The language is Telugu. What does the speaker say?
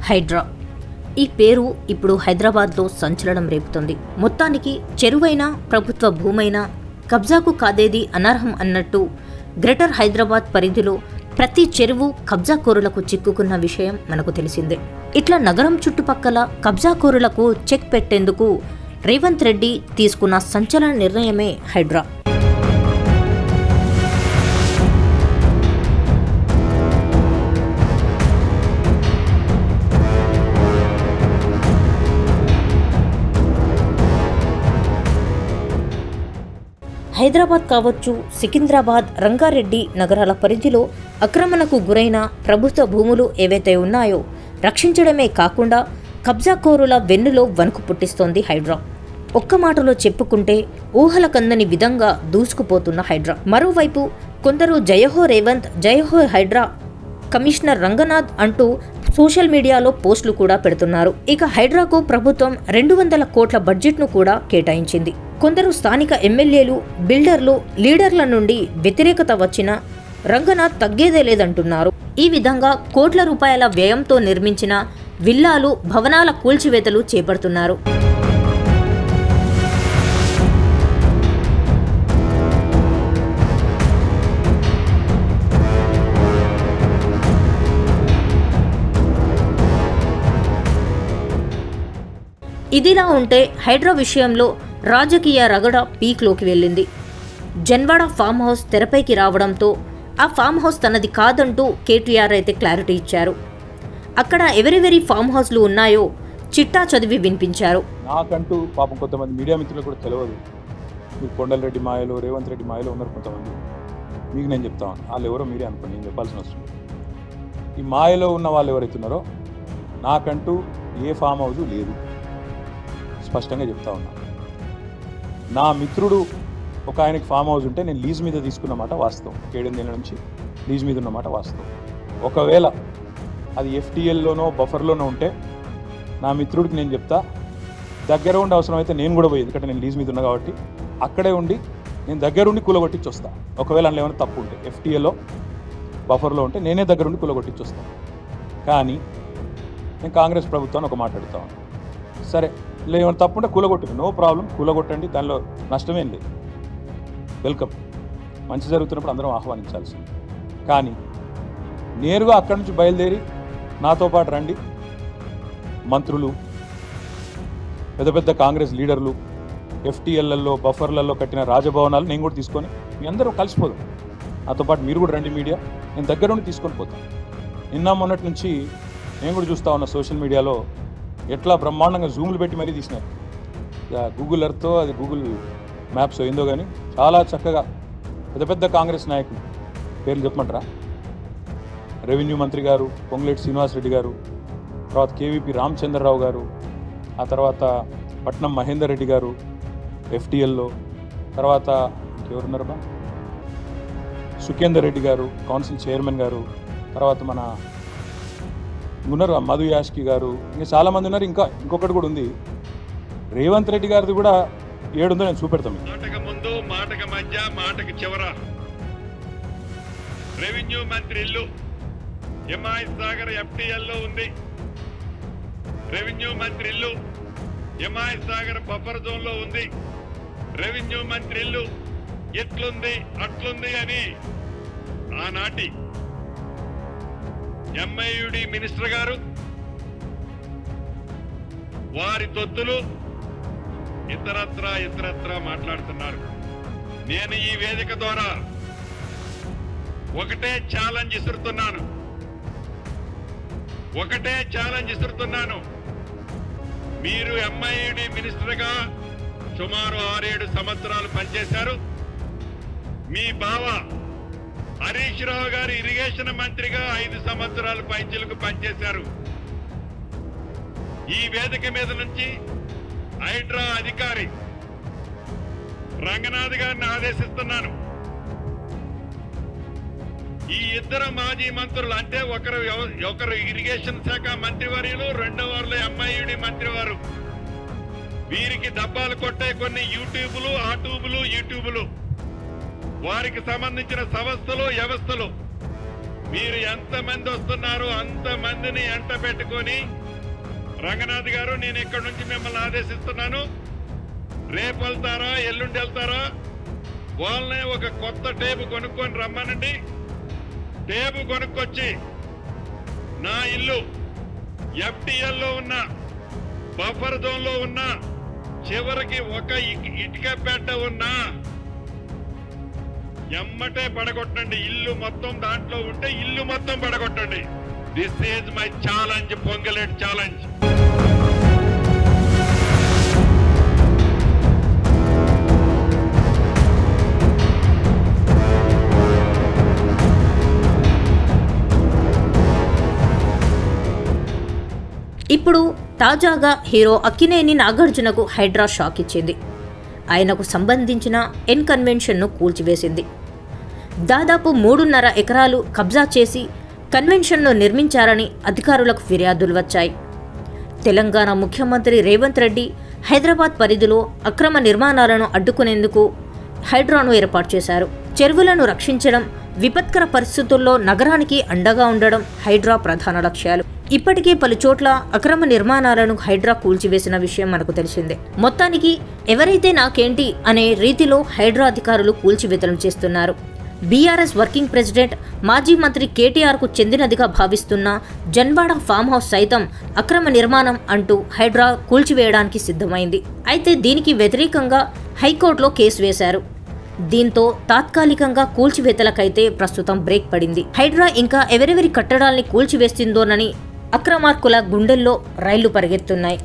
హైడ్రా ఈ పేరు ఇప్పుడు హైదరాబాద్లో సంచలనం రేపుతుంది. మొత్తానికి చెరువైనా ప్రభుత్వ భూమైనా కబ్జాకు కాదేది అనర్హం అన్నట్టు గ్రేటర్ హైదరాబాద్ పరిధిలో ప్రతి చెరువు కబ్జాకోరులకు చిక్కుకున్న విషయం మనకు తెలిసిందే. ఇట్లా నగరం చుట్టుపక్కల కబ్జాకోరులకు చెక్ పెట్టేందుకు రేవంత్ రెడ్డి తీసుకున్న సంచలన నిర్ణయమే హైడ్రా. హైదరాబాద్ కావచ్చు, సికింద్రాబాద్, రంగారెడ్డి నగరాల పరిధిలో ఆక్రమణకు గురైన ప్రభుత్వ భూములు ఏవైతే ఉన్నాయో రక్షించడమే కాకుండా కబ్జాకోరుల వెన్నులో వణుకు పుట్టిస్తోంది హైడ్రా. ఒక్క మాటలో చెప్పుకుంటే ఊహల కందని విధంగా దూసుకుపోతున్న హైడ్రా. మరోవైపు కొందరు జయహో రేవంత్, జయహో హైడ్రా, కమిషనర్ రంగనాథ్ అంటూ సోషల్ మీడియాలో పోస్టులు కూడా పెడుతున్నారు. ఇక హైడ్రాకు ప్రభుత్వం 200 కోట్ల బడ్జెట్ను కూడా కేటాయించింది. కొందరు స్థానిక ఎమ్మెల్యేలు, బిల్డర్లు, లీడర్ల నుండి వ్యతిరేకత వచ్చినా రంగనాథ్ తగ్గేదే లేదంటున్నారు. ఈ విధంగా కోట్ల రూపాయల వ్యయంతో నిర్మించిన విల్లాలు, భవనాల కూల్చివేతలు చేపడుతున్నారు. ఇదిలా ఉంటే హైడ్రా విషయంలో రాజకీయ రగడ పీక్లోకి వెళ్ళింది. జన్వాడ ఫామ్ హౌస్ తెరపైకి రావడంతో ఆ ఫామ్ హౌస్ తనది కాదంటూ కేటీఆర్ అయితే క్లారిటీ ఇచ్చారు. అక్కడ ఎవరెవరి ఫామ్ హౌస్లు ఉన్నాయో చిట్టా చదివి వినిపించారు. నాకంటూ పాపం కొంతమంది మీడియా మిత్రులు కూడా తెలియదు. మీరు కొండలరెడ్డి మాయలో, రేవంత్ రెడ్డి మాయలో ఉన్నారు కొంతమంది. మీకు నేను చెప్తాను, వాళ్ళు ఎవరో మీరే అనుకోండి, నేను చెప్పాల్సిన అవసరం. ఈ మాయలో ఉన్న వాళ్ళు ఎవరైతున్నారో నాకంటూ ఏ ఫామ్ హౌస్ లేదు, స్పష్టంగా చెప్తా ఉన్నా. నా మిత్రుడు ఒక ఆయనకి ఫామ్ హౌస్ ఉంటే నేను లీజ్ మీద తీసుకున్నమాట వాస్తవం. 7 ఏళ్ళ నుంచి లీజ్ మీద ఉన్నమాట వాస్తవం. ఒకవేళ అది ఎఫ్టీఎల్లోనో బఫర్లోనో ఉంటే నా మిత్రుడికి నేను చెప్తా, దగ్గర ఉండి అవసరం అయితే నేను కూడా పోయి, ఎందుకంటే నేను లీజ్ మీద ఉన్నా కాబట్టి అక్కడే ఉండి నేను దగ్గరుండి కూలగొట్టించి వస్తాను. ఒకవేళ అందులో ఏమైనా తప్పు ఉంటే ఎఫ్టీఎల్లో బఫర్లో ఉంటే నేనే దగ్గరుండి కూలగొట్టించి వస్తాను. కానీ నేను కాంగ్రెస్ ప్రభుత్వాన్ని ఒక మాట్లాడుతాను, సరే ఏమైనా తప్పుంటే కూలగొట్టండి, నో ప్రాబ్లం, కూలగొట్టండి, దానిలో నష్టమేం లేదు, వెల్కమ్. మంచి జరుగుతున్నప్పుడు అందరం ఆహ్వానించాల్సింది. కానీ నేరుగా అక్కడి నుంచి బయలుదేరి నాతో పాటు రండి మంత్రులు, పెద్ద పెద్ద కాంగ్రెస్ లీడర్లు, ఎఫ్టీఎల్లలో బఫర్లలో కట్టిన రాజభవనాలు నేను కూడా తీసుకొని మీ అందరూ కలిసిపోదాం. నాతో పాటు మీరు కూడా రండి మీడియా, నేను దగ్గర నుండి తీసుకొని పోతాను. నిన్న మొన్నటి నుంచి నేను కూడా చూస్తూ ఉన్నా సోషల్ మీడియాలో ఎట్లా బ్రహ్మాండంగా జూములు పెట్టి మరీ తీసినారు. గూగుల్ ఎర్త్తో, అది గూగుల్ మ్యాప్స్ ఏందో కానీ చాలా చక్కగా పెద్ద పెద్ద కాంగ్రెస్ నాయకులు పేర్లు చెప్పమంటారా? రెవెన్యూ మంత్రి గారు పొంగులేటి శ్రీనివాసరెడ్డి గారు, తర్వాత కేవీపీ రామచంద్రరావు గారు, ఆ తర్వాత పట్నం మహేందర్ రెడ్డి గారు ఎఫ్టీఎల్లో, తర్వాత ఎవరున్నారబ్బా సుఖేందర్ రెడ్డి గారు కౌన్సిల్ చైర్మన్ గారు, తర్వాత మన ఉన్నారు మధు యాష్కి గారు, ఇంకా చాలామంది ఉన్నారు. ఇంకొకటి కూడా ఉంది, రేవంత్ రెడ్డి గారిది కూడా 7 ఉందో నేను చూపెడతాను. మాటకు ముందు, మాటకు మధ్య, మాటకు చివర రెవెన్యూ మంత్రి ఇల్లు హిమాయత్ సాగర్ ఎఫ్టీఎల్లో ఉంది. రెవెన్యూ మంత్రి ఇల్లు హిమాయత్ సాగర్ బఫర్ జోన్ లో ఉంది. రెవెన్యూ మంత్రి ఇల్లు ఎట్లుంది అట్లుంది అని ఆనాటి ఎంఐయుడి మినిస్టర్ గారు వారి తొత్తులు ఇతరత్రా మాట్లాడుతున్నారు. నేను ఈ వేదిక ద్వారా ఒకటే ఛాలెంజ్ ఇస్తున్నాను. మీరు ఎంఐయుడి మినిస్టర్గా సుమారు 6-7 సంవత్సరాలు పనిచేశారు. మీ బావ హరీష్ రావు గారు ఇరిగేషన్ మంత్రిగా 5 సంవత్సరాలు పైచిలకు పనిచేశారు. ఈ వేదిక మీద నుంచి హైడ్రా అధికారి రంగనాథ్ గారిని ఆదేశిస్తున్నాను. ఈ ఇద్దరు మాజీ మంత్రులు, అంటే ఒకరు ఇరిగేషన్ శాఖ మంత్రివర్యులు, రెండో వారు ఎంఐయుడి మంత్రివారు, వీరికి డబ్బాలు కొట్టే కొన్ని యూట్యూబులు, వారికి సంబంధించిన సంస్థలు, వ్యవస్థలు మీరు ఎంతమంది వస్తున్నారో అంతమందిని ఎంట పెట్టుకొని రంగనాథ్ గారు నేను ఇక్కడి నుంచి మిమ్మల్ని ఆదేశిస్తున్నాను. రేపు వెళ్తారా ఎల్లుండి వెళ్తారా వాళ్ళనే ఒక కొత్త టేబు కొనుక్కొని రమ్మనండి. టేబు కొనుక్కొచ్చి నా ఇల్లు FTL లో ఉన్న బఫర్ జోన్ లో ఉన్న చివరికి ఒక ఇటుక పెట్ట ఉన్నా ఎమ్మటే పడగొట్టండి. ఇల్లు మొత్తం దాంట్లో ఉంటే ఇల్లు మొత్తం పడగొట్టండి. This is my challenge, Ponguleti challenge. ఇప్పుడు తాజాగా హీరో అక్కినేని నాగార్జునకు హైడ్రా షాక్ ఇచ్చింది. ఆయనకు సంబంధించిన కన్వెన్షన్ను కూల్చివేసింది. దాదాపు 3.5 ఎకరాలు కబ్జా చేసి కన్వెన్షన్ను నిర్మించారని అధికారులకు ఫిర్యాదులు వచ్చాయి. తెలంగాణ ముఖ్యమంత్రి రేవంత్ రెడ్డి హైదరాబాద్ పరిధిలో అక్రమ నిర్మాణాలను అడ్డుకునేందుకు హైడ్రాను ఏర్పాటు చేశారు. చెరువులను రక్షించడం, విపత్కర పరిస్థితుల్లో నగరానికి అండగా ఉండడం హైడ్రా ప్రధాన లక్ష్యాలు. ఇప్పటికే పలు చోట్ల అక్రమ నిర్మాణాలను హైడ్రా కూల్చివేసిన విషయం మనకు తెలిసిందే. మొత్తానికి ఎవరైతే నాకేంటి అనే రీతిలో హైడ్రా అధికారులు కూల్చివేతలు చేస్తున్నారు. బీఆర్ఎస్ వర్కింగ్ ప్రెసిడెంట్, మాజీ మంత్రి కేటీఆర్కు చెందినదిగా భావిస్తున్న జన్వాడ ఫామ్ హౌస్ సైతం అక్రమ నిర్మాణం అంటూ హైడ్రా కూల్చివేయడానికి సిద్ధమైంది. అయితే దీనికి వ్యతిరేకంగా హైకోర్టులో కేసు వేశారు. దీంతో తాత్కాలికంగా కూల్చివేతలకైతే ప్రస్తుతం బ్రేక్ పడింది. హైడ్రా ఇంకా ఎవరెవరి కట్టడాల్ని కూల్చివేస్తుందోనని అక్రమార్కుల గుండెల్లో రైళ్లు పరిగెత్తున్నాయి.